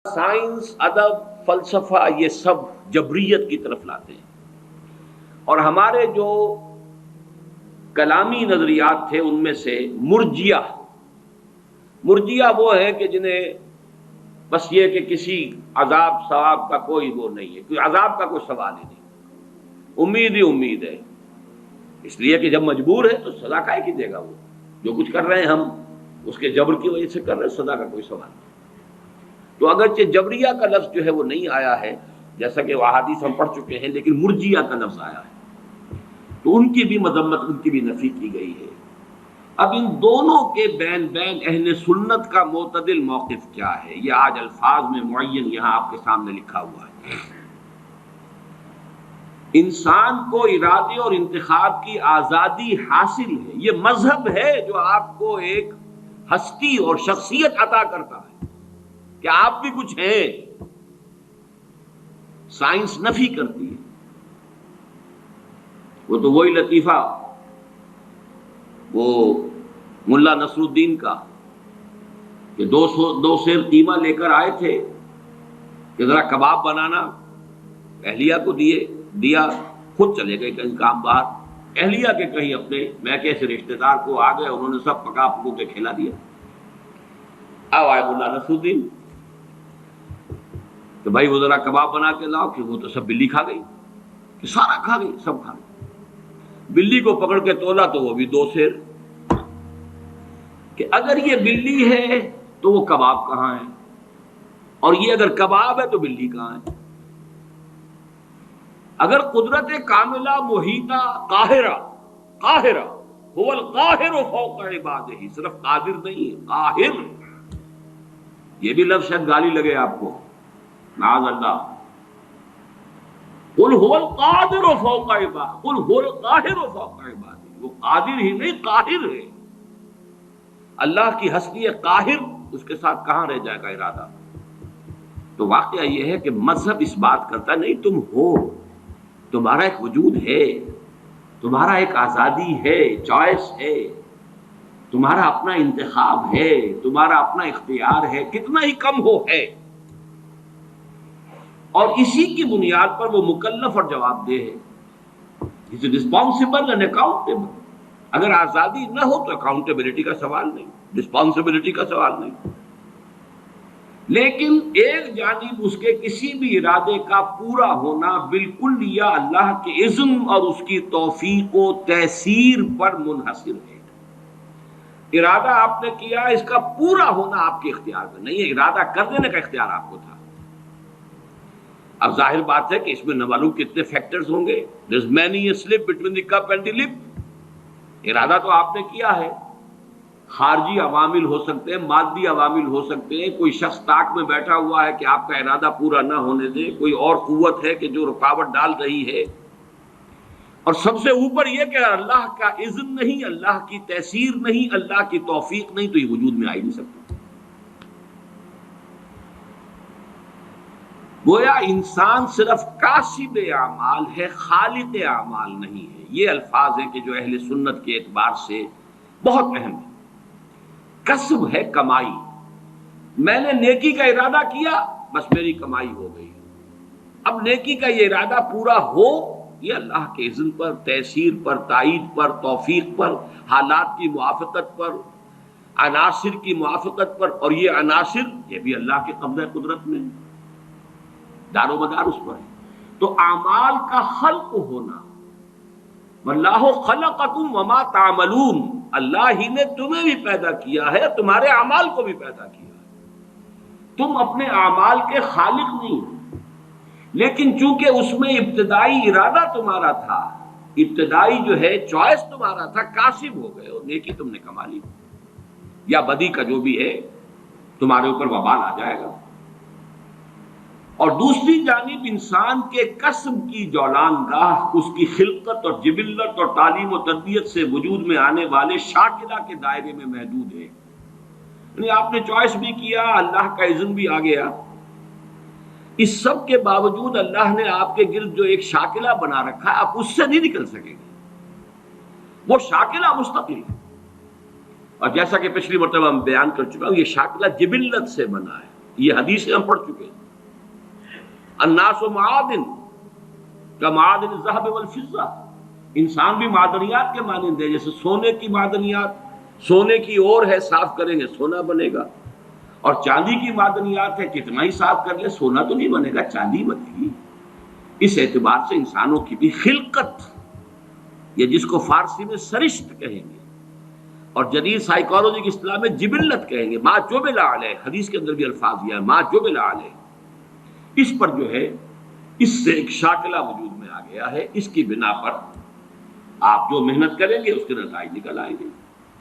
Science, ادب، فلسفہ یہ سب جبریت کی طرف لاتے ہیں، اور ہمارے جو کلامی نظریات تھے ان میں سے مرجیہ وہ ہے کہ جنہیں بس یہ کہ کسی عذاب ثواب کا کوئی وہ نہیں ہے، کوئی عذاب کا کوئی سوال ہی نہیں، امید ہی امید ہے، اس لیے کہ جب مجبور ہے تو سزا کائے کی دے گا، وہ جو کچھ کر رہے ہیں ہم اس کے جبر کی وجہ سے کر رہے ہیں، سزا کا کوئی سوال نہیں۔ تو اگرچہ جبریہ کا لفظ جو ہے وہ نہیں آیا ہے جیسا کہ وہ احادیث ہم پڑھ چکے ہیں، لیکن مرجیہ کا لفظ آیا ہے، تو ان کی بھی مذمت، ان کی بھی نفی کی گئی ہے۔ اب ان دونوں کے بین اہل سنت کا معتدل موقف کیا ہے، یہ آج الفاظ میں معین یہاں آپ کے سامنے لکھا ہوا ہے۔ انسان کو ارادے اور انتخاب کی آزادی حاصل ہے، یہ مذہب ہے جو آپ کو ایک ہستی اور شخصیت عطا کرتا ہے کہ آپ بھی کچھ ہیں۔ سائنس نفی کرتی ہے، وہ تو وہی لطیفہ وہ ملا نصر الدین کا کہ دو سیر قیمہ لے کر آئے تھے کہ ذرا کباب بنانا، اہلیہ کو دیا، خود چلے گئے کہیں کام باہر، اہلیہ کے کہیں اپنے میکے سے رشتہ دار کو آ گئے، انہوں نے سب پکا پکو کے کھلا دیا۔ اب آئے ملا نصر الدین کہ بھائی وہ ذرا کباب بنا کے لاؤ، کہ وہ تو سب بلی کھا گئی، کہ سارا کھا گئی، سب کھا گئی۔ بلی کو پکڑ کے تولا تو وہ بھی 2 سیر، کہ اگر یہ بلی ہے تو وہ کباب کہاں ہے، اور یہ اگر کباب ہے تو بلی کہاں ہے؟ اگر قدرت کاملہ محیطہ قاہرہ هو القاہر فوق عبادہ، صرف قادر نہیں ہے، قاہر، یہ بھی لفظ شاید گالی لگے آپ کو، معاذ اللہ، قل هو القادر فوق عبادہ، قل هو القاہر فوق عبادہ، وہ قادر ہی نہیں قاہر ہے۔ اللہ کی ہستی قاہر، اس کے ساتھ کہاں رہ جائے گا ارادہ؟ تو واقعہ یہ ہے کہ مذہب اس بات کرتا ہے نہیں، تم ہو، تمہارا ایک وجود ہے، تمہارا ایک آزادی ہے، چوائس ہے، تمہارا اپنا انتخاب ہے، تمہارا اپنا اختیار ہے، کتنا ہی کم ہو ہے، اور اسی کی بنیاد پر وہ مکلف اور جواب دہ ہے، رسپانسبل اینڈ اکاؤنٹیبل۔ اگر آزادی نہ ہو تو اکاؤنٹیبلٹی کا سوال نہیں، رسپانسبلٹی کا سوال نہیں، لیکن ایک جانب اس کے کسی بھی ارادے کا پورا ہونا بالکل یا اللہ کے اذن اور اس کی توفیق و تیسیر پر منحصر ہے۔ ارادہ آپ نے کیا، اس کا پورا ہونا آپ کے اختیار میں نہیں ہے، ارادہ کر دینے کا اختیار آپ کو تھا۔ اب ظاہر بات ہے کہ اس میں نہ معلوم کتنے فیکٹرز ہوں گے، there's many a slip between the cup and the lip۔ ارادہ تو آپ نے کیا ہے، خارجی عوامل ہو سکتے ہیں، مادی عوامل ہو سکتے ہیں، کوئی شخص طاق میں بیٹھا ہوا ہے کہ آپ کا ارادہ پورا نہ ہونے دے، کوئی اور قوت ہے کہ جو رکاوٹ ڈال رہی ہے، اور سب سے اوپر یہ کہ اللہ کا اذن نہیں، اللہ کی تیسیر نہیں، اللہ کی توفیق نہیں، تو یہ وجود میں آ ہی نہیں سکتا۔ گویا انسان صرف کاسب اعمال ہے، خالق اعمال نہیں ہے۔ یہ الفاظ ہیں کہ جو اہل سنت کے اعتبار سے بہت اہم ہے۔ کسب ہے کمائی، میں نے نیکی کا ارادہ کیا، بس میری کمائی ہو گئی۔ اب نیکی کا یہ ارادہ پورا ہو، یہ اللہ کے اذن پر، تیسیر پر، تائید پر، توفیق پر، حالات کی موافقت پر، عناصر کی موافقت پر، اور یہ عناصر یہ بھی اللہ کے قبضہ قدرت میں دار و مدار اس پر ہے۔ تو اعمال کا خلق ہونا، واللہ خلقکم وما تعملون، اللہ ہی نے تمہیں بھی پیدا کیا ہے، تمہارے اعمال کو بھی پیدا کیا ہے، تم اپنے اعمال کے خالق نہیں ہو، لیکن چونکہ اس میں ابتدائی ارادہ تمہارا تھا، ابتدائی جو ہے چوائس تمہارا تھا، کاسب ہو گئے اور نیکی تم نے کما لی، یا بدی کا جو بھی ہے تمہارے اوپر وبال آ جائے گا۔ اور دوسری جانب انسان کے کسب کی جولان گاہ اس کی خلقت اور جبلت اور تعلیم و تربیت سے وجود میں آنے والے شاکلہ کے دائرے میں محدود ہے، یعنی آپ نے چوائس بھی کیا، اللہ کا اذن بھی آ گیا، اس سب کے باوجود اللہ نے آپ کے گرد جو ایک شاکلہ بنا رکھا ہے، آپ اس سے نہیں نکل سکیں گے، وہ شاکلہ مستقل ہے، اور جیسا کہ پچھلی مرتبہ میں بیان کر چکا ہوں، یہ شاکلہ جبلت سے بنا ہے، یہ حدیث ہم پڑھ چکے ہیں۔ الناس معادن کمعادن الذهب والفضہ، انسان بھی معدنیات کے مانند ہے، جیسے سونے کی معدنیات، سونے کی اور ہے، صاف کریں گے سونا بنے گا، اور چاندی کی معدنیات ہے، کتنا ہی صاف کر لے سونا تو نہیں بنے گا، چاندی بنے گی۔ اس اعتبار سے انسانوں کی بھی خلقت، یہ جس کو فارسی میں سرشت کہیں گے اور جدید سائیکالوجی کی اصطلاح میں جبلت کہیں گے، ما جبل علیہ، حدیث کے اندر بھی الفاظ یہ ہے ما جبل علیہ، اس پر جو ہے اس سے ایک شاکلہ وجود میں آ گیا ہے، اس کی بنا پر آپ جو محنت کریں گے اس کے نتائج نکل آئیں گے۔